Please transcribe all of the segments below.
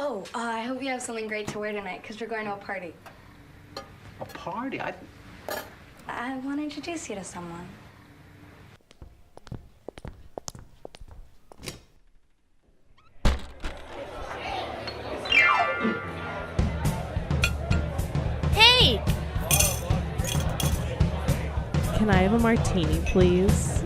Oh, I hope you have something great to wear tonight, because we're going to a party. A party? I want to introduce you to someone. Hey! Can I have a martini, please?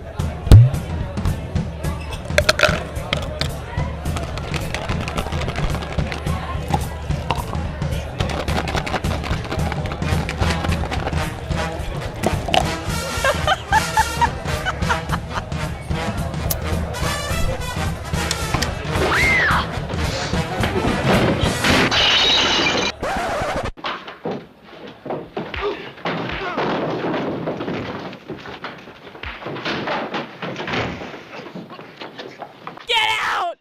Get out!